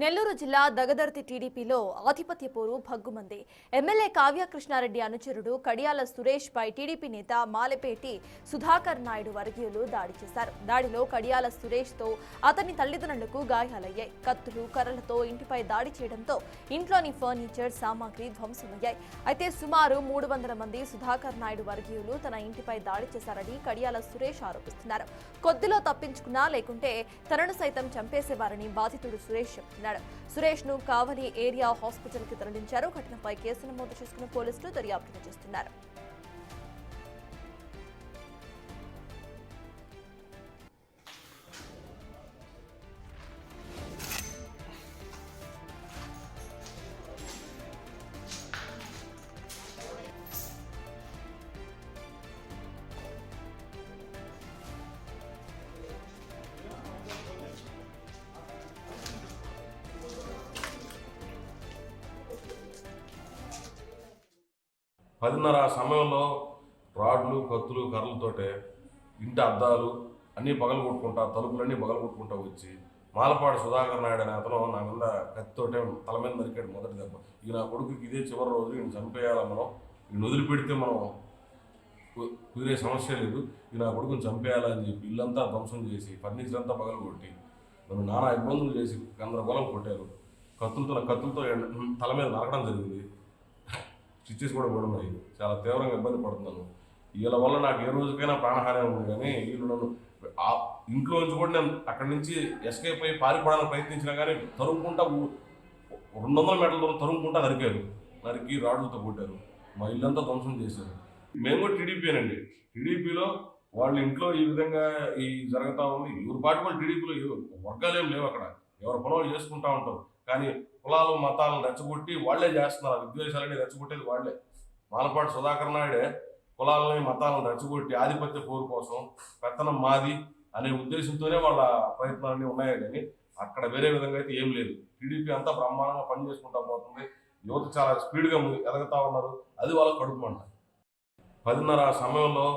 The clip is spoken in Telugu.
నెల్లూరు జిల్లా దగదర్తి టీడీపీలో ఆధిపత్య పోరు భగ్గుమంది. ఎమ్మెల్యే కావ్య కృష్ణారెడ్డి అనుచరుడు కడియాల సురేష్ పై టీడీపీ నేత మాలెపేటి సుధాకర్ నాయుడు వర్గీయులు దాడి చేశారు. దాడిలో కడియాల సురేష్ తో అతని తల్లిదండ్రులకు గాయాలయ్యాయి. కత్తులు, కర్రలతో ఇంటిపై దాడి చేయడంతో ఇంట్లోని ఫర్నిచర్ సామాగ్రి ధ్వంసమయ్యాయి. అయితే సుమారు 300 మంది సుధాకర్ నాయుడు వర్గీయులు తన ఇంటిపై దాడి చేశారని కడియాల సురేష్ ఆరోపిస్తున్నారు. కొద్దిలో తప్పించుకున్నా లేకుంటే తనను సైతం చంపేసేవారని బాధితుడు సురేష్ చెప్తున్నారు. సురేష్ ను కావలి ఏరియా హాస్పిటల్ కి తరలించారు. ఘటనపై కేసు నమోదు చేసుకున్న పోలీసులు దర్యాప్తు చేస్తున్నారు. పదిన్నర సమయంలో రాడ్లు, కత్తులు, కర్రలతోటే ఇంటి అద్దాలు అన్నీ పగలగొట్టుకుంటా, తలుపులన్నీ పగలగొట్టుకుంటా వచ్చి మాలపాడు సుధాకర్ నాయుడు అనే అతను నా మీద కత్తితోటే తల మీద నరికాడు మొదటి దెబ్బ. ఈ నా కొడుకుకి ఇదే చివరి రోజు, ఈయన చంపేయాల మనం, ఈయన వదిలిపెడితే మనం కుదిరే సమస్య లేదు, ఈ నా కొడుకుని చంపేయాలని చెప్పి ఇల్లంతా ధ్వంసం చేసి ఫర్నిచర్ అంతా పగలగొట్టి నన్ను నానా ఇబ్బందులు చేసి గందరగోళం కొట్టారు. కత్తులతో తల మీద నరకడం జరిగింది. స్టిచ్చెస్ కూడా పడున్నాయి. చాలా తీవ్రంగా ఇబ్బంది పడుతున్నాను. వీళ్ళ వల్ల నాకు ఏ రోజుకైనా ప్రాణహాని ఉంది. కానీ వీళ్ళు నన్ను ఇంట్లో నుంచి కూడా నేను అక్కడి నుంచి ఎస్కేప్ అయి పారిపోవడానికి ప్రయత్నించినా కానీ తరుముకుంటా 200 మీటర్ల దూరం తరుముకుంటా నరికి రాడ్లతో కొట్టారు. మా ఇల్లంతా ధ్వంసం చేశారు. మేము కూడా టీడీపీనండి. టీడీపీలో వాళ్ళ ఇంట్లో ఈ విధంగా జరుగుతూ ఉంది. ఎవరి పార్టీ వాళ్ళు టీడీపీలో వర్గాలు ఏం లేవు. అక్కడ ఎవరి పనులు చేసుకుంటూ ఉంటారు. కానీ కులాలు, మతాలను రెచ్చగొట్టి వాళ్లే చేస్తున్నారు. విద్వేషాలని రెచ్చగొట్టేది వాళ్లే. మాలపాటి సుధాకర్ నాయుడే కులాలని, మతాలను రెచ్చగొట్టి ఆధిపత్య పోరు కోసం పెత్తనం మాది అనే ఉద్దేశంతోనే వాళ్ళ ప్రయత్నాలన్నీ ఉన్నాయే కానీ అక్కడ వేరే విధంగా అయితే ఏం లేదు. టీడీపీ అంతా బ్రహ్మాండంగా పనిచేసుకుంటా పోతుంది. యువత చాలా స్పీడ్గా ఎదగతా ఉన్నారు. అది వాళ్ళ కడుపుమంట. 10:30 సమయంలో